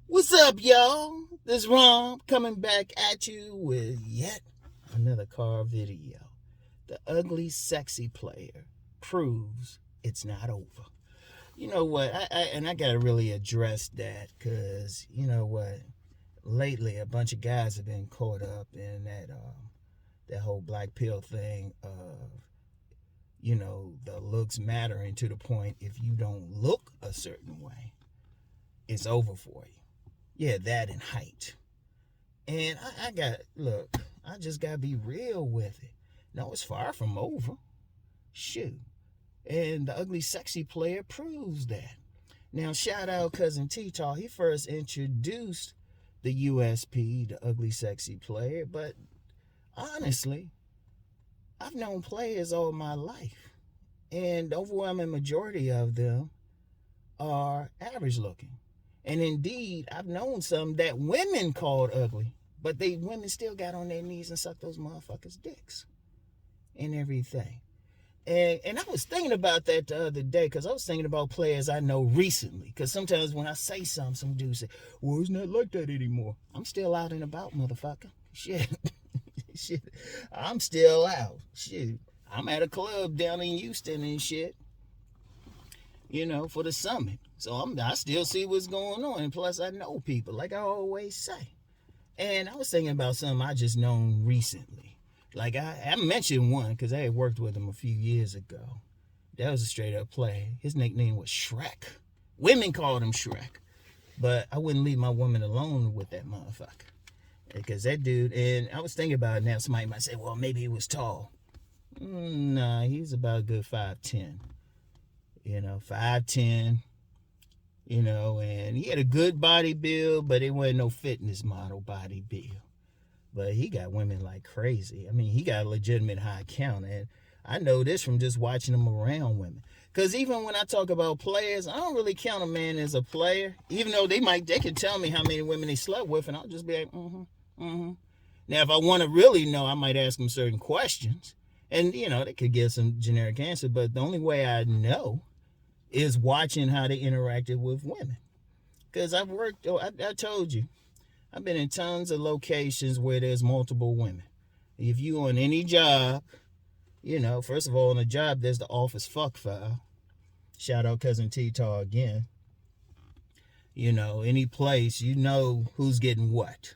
What's up, y'all? This Rom coming back at you with yet another car video. The ugly, sexy player proves it's not over. You know what? I gotta really address that because you know what? Lately, a bunch of guys have been caught up in that whole black pill thing of the looks mattering to the point if you don't look a certain way, it's over for you. Yeah, that and height. And I just gotta be real with it. No, it's far from over. Shoot. And the ugly sexy player proves that. Now, shout out Cousin T-Taw. He first introduced the USP, the ugly sexy player, but honestly, I've known players all my life. And the overwhelming majority of them are average looking. And indeed, I've known some that women called ugly, but women still got on their knees and sucked those motherfuckers' dicks and everything. And I was thinking about that the other day because I was thinking about players I know recently. Because sometimes when I say something, some dudes say, well, it's not like that anymore. I'm still out and about, motherfucker. Shit. Shit. I'm still out. Shit. I'm at a club down in Houston and shit. For the summit. So I still see what's going on. And plus, I know people, like I always say. And I was thinking about something I just known recently. Like, I mentioned one because I had worked with him a few years ago. That was a straight-up play. His nickname was Shrek. Women called him Shrek. But I wouldn't leave my woman alone with that motherfucker. Because that dude, and I was thinking about it now. Somebody might say, well, maybe he was tall. Nah, he's about a good 5'10". 5'10", and he had a good body build, but it wasn't no fitness model body build. But he got women like crazy. I mean, he got a legitimate high count, and I know this from just watching him around women. Because even when I talk about players, I don't really count a man as a player, even though they can tell me how many women they slept with, and I'll just be like, Now, if I want to really know, I might ask them certain questions, and, they could give some generic answer, but the only way I know is watching how they interacted with women. Because I told you, I've been in tons of locations where there's multiple women. If you on any job, first of all, on a job, there's the office fuck file. Shout out Cousin T-Taw again. Any place, who's getting what.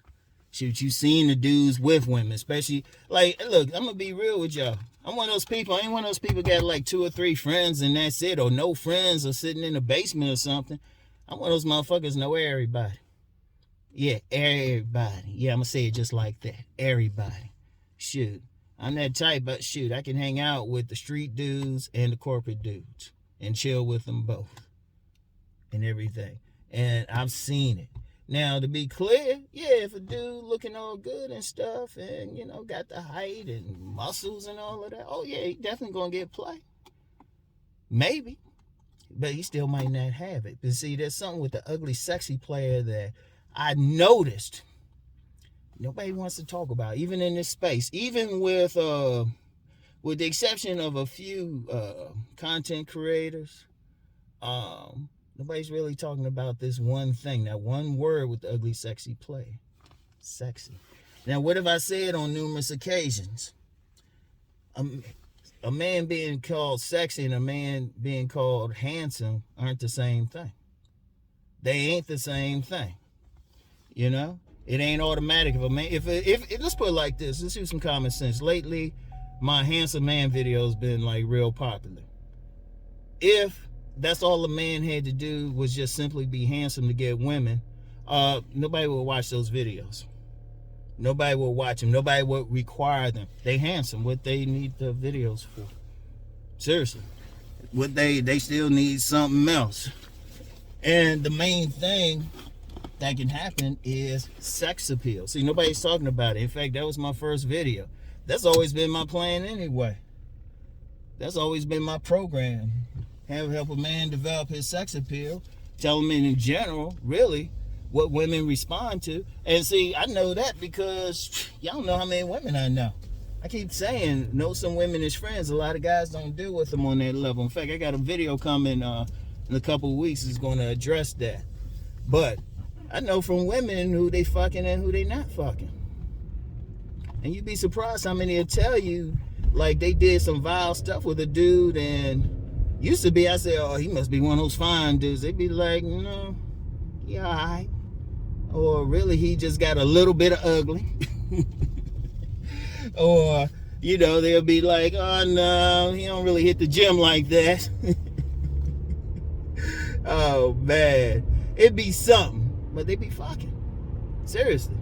Shoot, you seen the dudes with women, especially, like, look, I'm going to be real with y'all. I'm one of those people, I ain't one of those people got like 2 or 3 friends and that's it, or no friends or sitting in the basement or something. I'm one of those motherfuckers know everybody. Yeah, everybody. Yeah, I'm going to say it just like that. Everybody. Shoot. I'm that type, but shoot, I can hang out with the street dudes and the corporate dudes and chill with them both and everything. And I've seen it. Now, to be clear, yeah, if a dude looking all good and stuff and, got the height and muscles and all of that, oh, yeah, he definitely going to get play. Maybe. But he still might not have it. But see, there's something with the ugly, sexy player that I noticed nobody wants to talk about, even in this space. Even with the exception of a few content creators, nobody's really talking about this one thing, that one word with the ugly, sexy player. Sexy. Now, what have I said on numerous occasions? A man being called sexy and a man being called handsome aren't the same thing. They ain't the same thing. It ain't automatic. If a man, if let's put it like this, let's use some common sense. Lately, my handsome man video has been like real popular. If that's all a man had to do was just simply be handsome to get women, nobody will watch those videos. Nobody will watch them. Nobody will require them. They handsome. What they need the videos for? Seriously. What they still need something else. And the main thing that can happen is sex appeal. See, nobody's talking about it. In fact, that was my first video. That's always been my plan anyway. That's always been my program. Help a man develop his sex appeal. Tell him in general, really, what women respond to. And see, I know that because y'all know how many women I know. I keep saying, know some women as friends. A lot of guys don't deal with them on that level. In fact, I got a video coming in a couple of weeks that's going to address that. But I know from women who they fucking and who they not fucking. And you'd be surprised how many will tell you, like, they did some vile stuff with a dude, and used to be, I say, oh, he must be one of those fine dudes. They'd be like, no, yeah, all right. Or really, he just got a little bit of ugly. Or, you know, they'll be like, oh, no, he don't really hit the gym like that. Oh, man. It'd be something. But they be fucking. Seriously.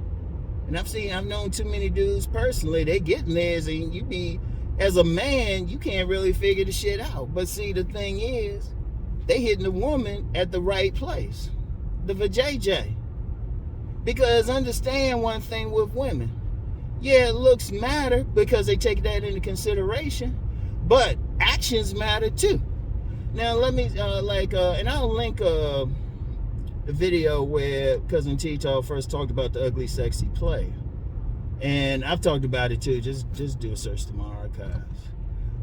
And I've known too many dudes personally. They getting theirs, and you be, as a man, you can't really figure the shit out. But see, the thing is, they hitting the woman at the right place. The vajayjay. Because understand one thing with women. Yeah, looks matter because they take that into consideration. But actions matter too. Now, let me, and I'll link the video where Cousin T-Talk first talked about the ugly, sexy player. And I've talked about it too. Just do a search to my archives.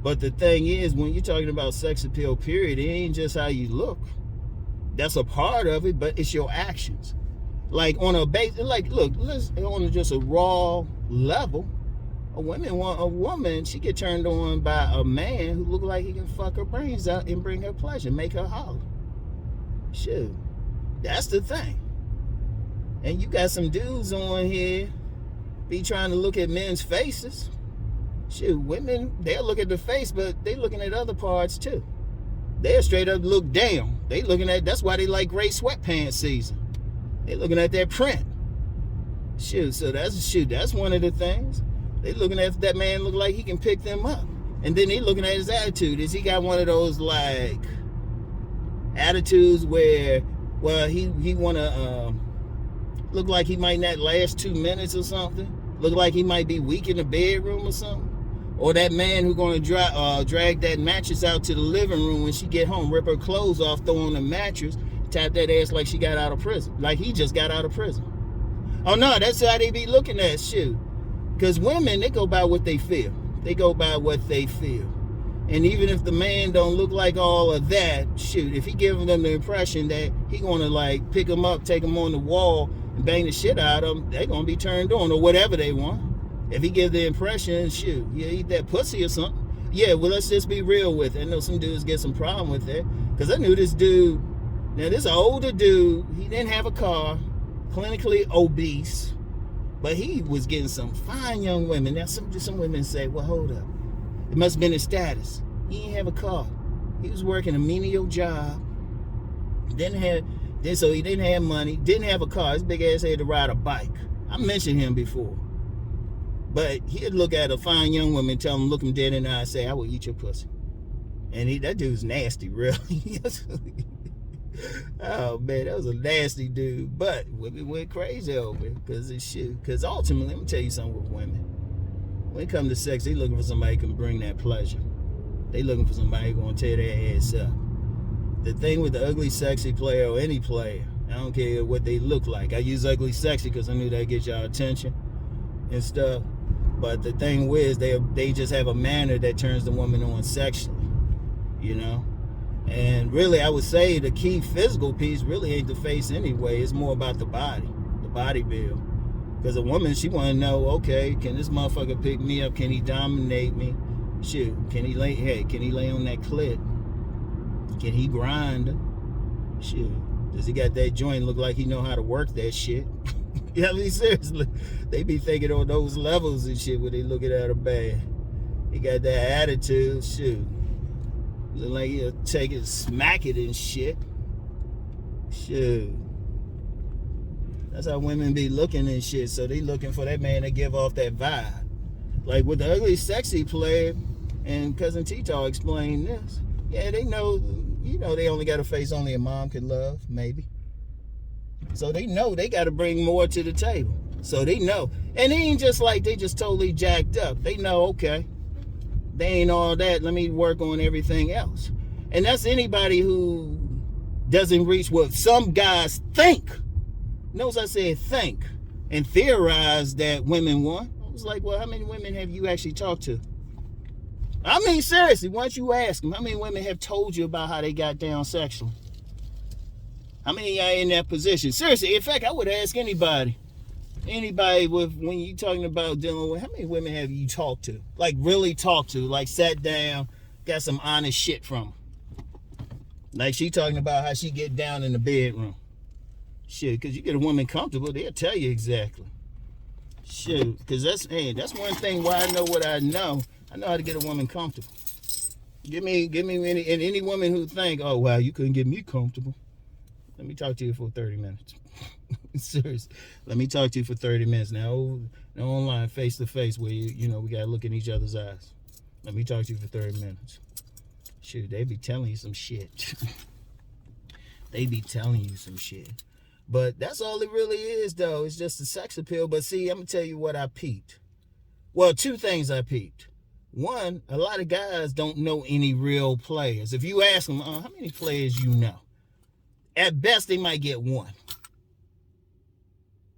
But the thing is, when you're talking about sex appeal, period, it ain't just how you look. That's a part of it, but it's your actions. Like on a base, like, look, let's on just a raw level. A woman, she get turned on by a man who look like he can fuck her brains out and bring her pleasure, make her holler. Shoot, that's the thing. And you got some dudes on here be trying to look at men's faces. Shoot, women, they'll look at the face, but they looking at other parts too. They'll straight up look down. They looking at, that's why they like gray sweatpants season. They looking at that print. Shoot, so that's one of the things. They looking at if that man look like he can pick them up. And then they looking at his attitude. Is he got one of those like attitudes where, well, he wanna look like he might not last 2 minutes or something? Look like he might be weak in the bedroom or something? Or that man who gonna drag that mattress out to the living room when she get home, rip her clothes off, throw on the mattress, tap that ass like she got out of prison, like he just got out of prison. Oh no, that's how they be looking at shit. Because women, they go by what they feel. They go by what they feel. And even if the man don't look like all of that, shoot, if he giving them the impression that he gonna like pick them up, take them on the wall, and bang the shit out of them, they gonna be turned on, or whatever they want. If he give the impression, shoot, you eat that pussy or something. Yeah, well, let's just be real with it. I know some dudes get some problem with that. Because I knew this dude, now this older dude, he didn't have a car, clinically obese, but he was getting some fine young women. Now some women say, well, hold up. It must have been his status. He didn't have a car. He was working a menial job. So he didn't have money, didn't have a car. His big ass had to ride a bike. I mentioned him before. But he'd look at a fine young woman, tell him, look him dead in the eye, and say, I will eat your pussy. And that dude's nasty, really. Oh, man, that was a nasty dude. But women went crazy over it because it's shit. Because ultimately, let me tell you something with women. When it comes to sex, they looking for somebody who can bring that pleasure. They looking for somebody who's going to tear their ass up. The thing with the ugly, sexy player or any player, I don't care what they look like. I use ugly, sexy because I knew that get y'all attention and stuff. But the thing is, they just have a manner that turns the woman on sexually, you know? And really, I would say the key physical piece really ain't the face anyway. It's more about the body build. Because a woman, she want to know, okay, can this motherfucker pick me up? Can he dominate me? Shoot, can he lay on that clit? Can he grind? Shoot, does he got that joint look like he know how to work that shit? You know what I mean? Seriously, they be thinking on those levels and shit when they looking at a bad. He got that attitude, shoot. Look like he'll take it, smack it and shit. Shoot. That's how women be looking and shit. So they looking for that man to give off that vibe. Like with the ugly, sexy player, and Cousin T-Talk explained this. Yeah, they know, you know, they only got a face only a mom could love, maybe. So they know they got to bring more to the table. So they know. And it ain't just like they just totally jacked up. They know, okay, they ain't all that. Let me work on everything else. And that's anybody who doesn't reach what some guys think. Notice I said think and theorize that women want. I was like, well, how many women have you actually talked to? I mean, seriously, once you ask them, how many women have told you about how they got down sexually? How many of y'all in that position? Seriously, in fact, I would ask anybody with, when you talking about dealing with, how many women have you talked to? Like really talked to, like sat down, got some honest shit from her. Like she talking about how she get down in the bedroom. Shit, because you get a woman comfortable, they'll tell you exactly. Shit, because that's one thing why I know what I know. I know how to get a woman comfortable. Give me any woman who think, oh wow, you couldn't get me comfortable. Let me talk to you for 30 minutes. Seriously, let me talk to you for 30 minutes. Now, no online, face to face, where we gotta look in each other's eyes. Let me talk to you for 30 minutes. Shoot, they be telling you some shit. They be telling you some shit. But that's all it really is, though. It's just a sex appeal. But see, I'm gonna tell you what I peeped. Well, two things I peeped. One, a lot of guys don't know any real players. If you ask them, how many players you know? At best, they might get one.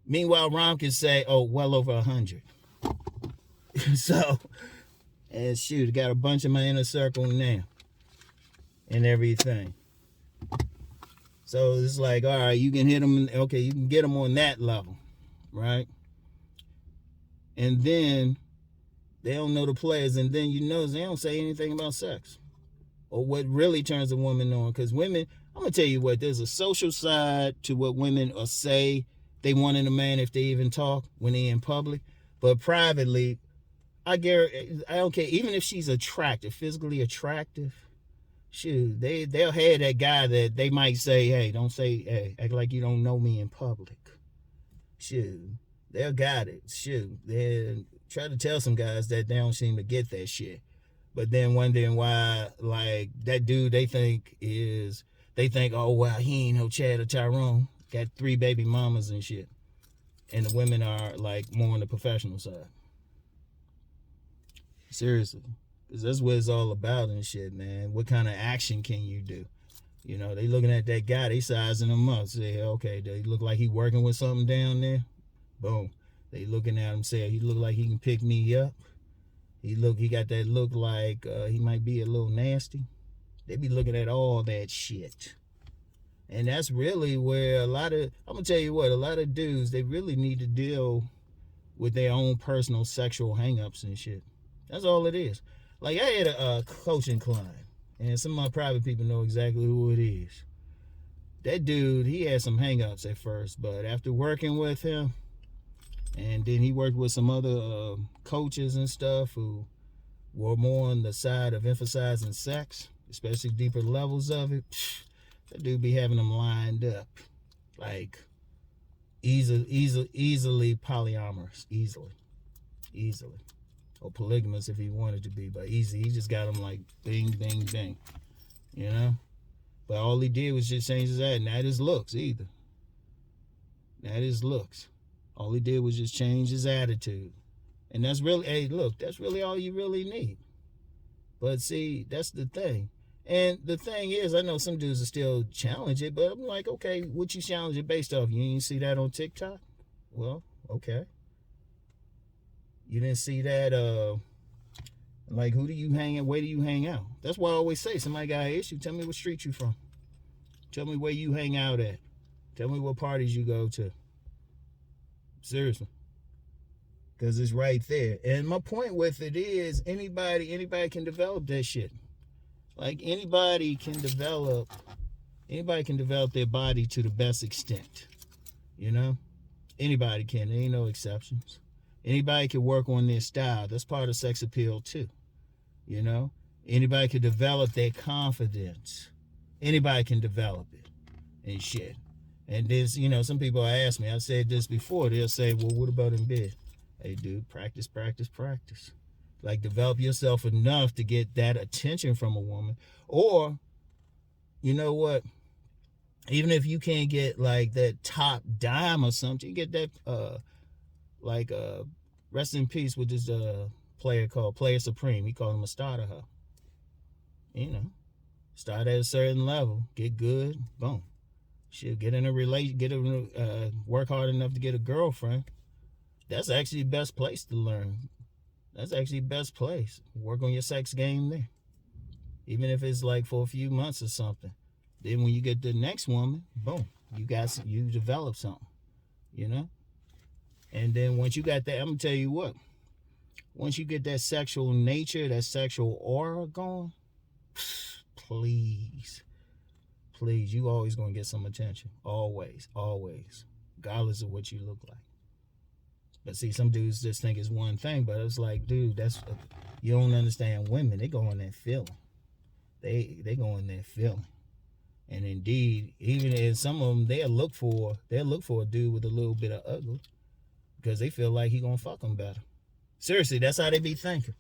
Meanwhile, Rom can say, oh, well over 100. So, and shoot, got a bunch in my inner circle now. And everything. So it's like, all right, you can hit them. Okay, you can get them on that level. Right? And then they don't know the players. And then they don't say anything about sex. Or what really turns a woman on. Because women, I'm going to tell you what, there's a social side to what women will say they want in a man if they even talk when they're in public. But privately, I don't care. Even if she's attractive, physically attractive, shoot, they'll have that guy that they might say, hey, act like you don't know me in public. Shoot, they'll got it. Shoot, they try to tell some guys that they don't seem to get that shit. But then wondering why, like, that dude they think, oh, wow, he ain't no Chad or Tyrone. Got 3 baby mamas and shit. And the women are, like, more on the professional side. Seriously. Because that's what it's all about and shit, man. What kind of action can you do? They looking at that guy, they sizing him up. Say, okay, they look like he working with something down there. Boom. They looking at him, say, he look like he can pick me up. He got that look like he might be a little nasty. They be looking at all that shit. And that's really where I'm going to tell you what, a lot of dudes, they really need to deal with their own personal sexual hangups and shit. That's all it is. Like, I had a coaching client, and some of my private people know exactly who it is. That dude, he had some hangups at first, but after working with him, and then he worked with some other coaches and stuff who were more on the side of emphasizing sex, especially deeper levels of it. That dude be having them lined up, like easily polyamorous, easily, or polygamous if he wanted to be, but easy. He just got them like bing, bing, bing, But all he did was just change his attitude, not his looks either. Not his looks. All he did was just change his attitude, and that's really, that's really all you really need. But see, that's the thing. And the thing is, I know some dudes will still challenge it, but I'm like, okay, what you challenge it based off? You didn't see that on TikTok? Well, okay. You didn't see that, like, who do you hang out? Where do you hang out? That's why I always say, somebody got an issue, tell me what street you from. Tell me where you hang out at. Tell me what parties you go to. Seriously. Because it's right there. And my point with it is, anybody can develop that shit. Like, anybody can develop their body to the best extent. Anybody can. There ain't no exceptions. Anybody can work on their style. That's part of sex appeal too. Anybody can develop their confidence. Anybody can develop it and shit. And this, some people ask me, I've said this before, they'll say, well, what about in bed? Hey, dude, practice. Like, develop yourself enough to get that attention from a woman. Or, you know what? Even if you can't get, like, that top dime or something, you get that, rest in peace with this player called Player Supreme. He called him a starter hoe. Start at a certain level, get good, boom. Shit, get in a work hard enough to get a girlfriend. That's actually the best place to learn. That's actually the best place. Work on your sex game there. Even if it's like for a few months or something. Then when you get the next woman, boom. you develop something, you know. And then once you got that, I'm gonna tell you what. Once you get that sexual nature, that sexual aura going, please, you always gonna get some attention. Always, regardless of what you look like. But see, some dudes just think it's one thing, but it's like, dude, you don't understand women. They go in there feeling. They go in there feeling. And indeed, even in some of them, they'll look for a dude with a little bit of ugly because they feel like he gonna fuck them better. Seriously, that's how they be thinking.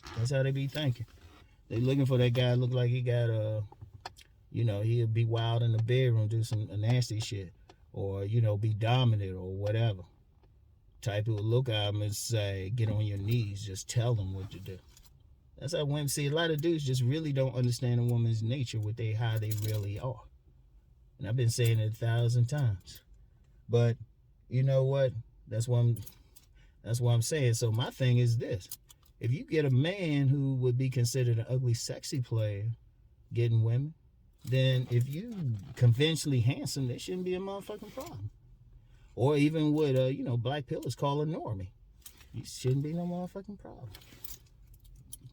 They looking for that guy look like he got he'll be wild in the bedroom, do some nasty shit, or be dominant or whatever. Type of look at him and say, get on your knees, just tell them what to do. That's how women see. A lot of dudes just really don't understand a woman's nature, how they really are. And I've been saying it 1,000 times. But you know what? That's what I'm saying. So my thing is this. If you get a man who would be considered an ugly, sexy player getting women, then if you conventionally handsome, there shouldn't be a motherfucking problem. Or even what black pillars call a normie. You shouldn't be no motherfucking problem.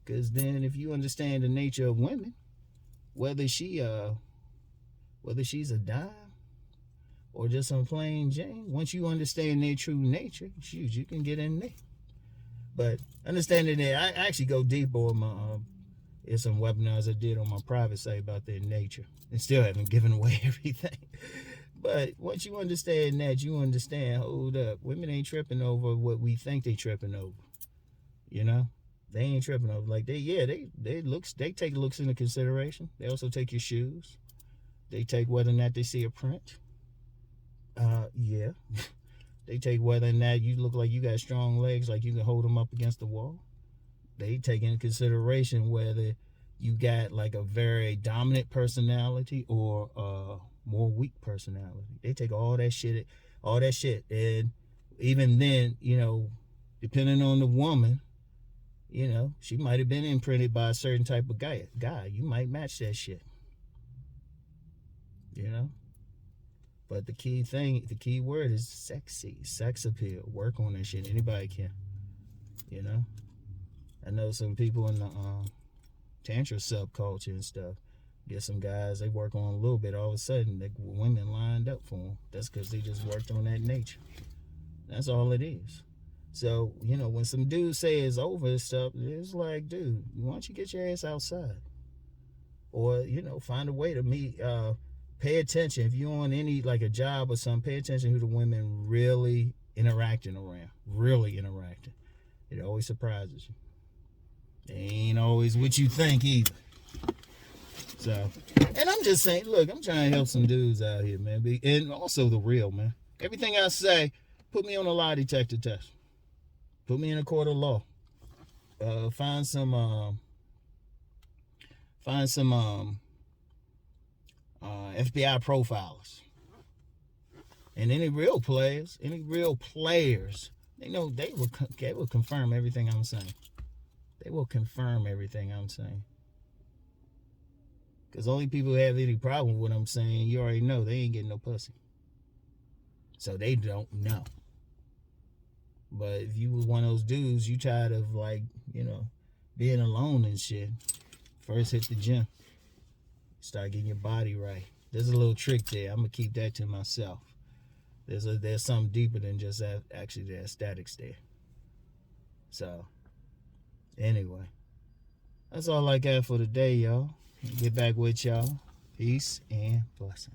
Because then if you understand the nature of women, whether she's a dime or just some plain Jane, once you understand their true nature, shoot, you can get in there. But understanding that, I actually go deep on my some webinars I did on my private site about their nature, and still haven't given away everything. But once you understand that, you understand, hold up, women ain't tripping over what we think they tripping over. They ain't tripping over. Like they take looks into consideration. They also take your shoes. They take whether or not they see a print. Yeah. They take whether or not you look like you got strong legs, like you can hold them up against the wall. They take into consideration whether you got like a very dominant personality or more weak personality. They take all that shit. And even then, depending on the woman, she might have been imprinted by a certain type of guy. You might match that shit. But the key word is sexy, sex appeal. Work on that shit. Anybody can. I know some people in the tantra subculture and stuff. Get some guys, they work on a little bit. All of a sudden, women lined up for them. That's because they just worked on that nature. That's all it is. So, when some dudes say it's over and stuff, it's like, dude, why don't you get your ass outside? Or, find a way to meet, pay attention. If you're on any, like a job or something, pay attention who the women really interacting around. Really interacting. It always surprises you. They ain't always what you think either. So, and I'm just saying, look, I'm trying to help some dudes out here, man. And also the real, man. Everything I say, put me on a lie detector test. Put me in a court of law. Find some FBI profilers. And any real players, they know they will confirm everything I'm saying. They will confirm everything I'm saying. Because only people who have any problem with what I'm saying, you already know they ain't getting no pussy. So they don't know. But if you was one of those dudes, you tired of being alone and shit, first hit the gym. Start getting your body right. There's a little trick there. I'm going to keep that to myself. There's something deeper than just actually the aesthetics there. So, anyway. That's all I got for today, y'all. Get back with y'all. Peace and blessings.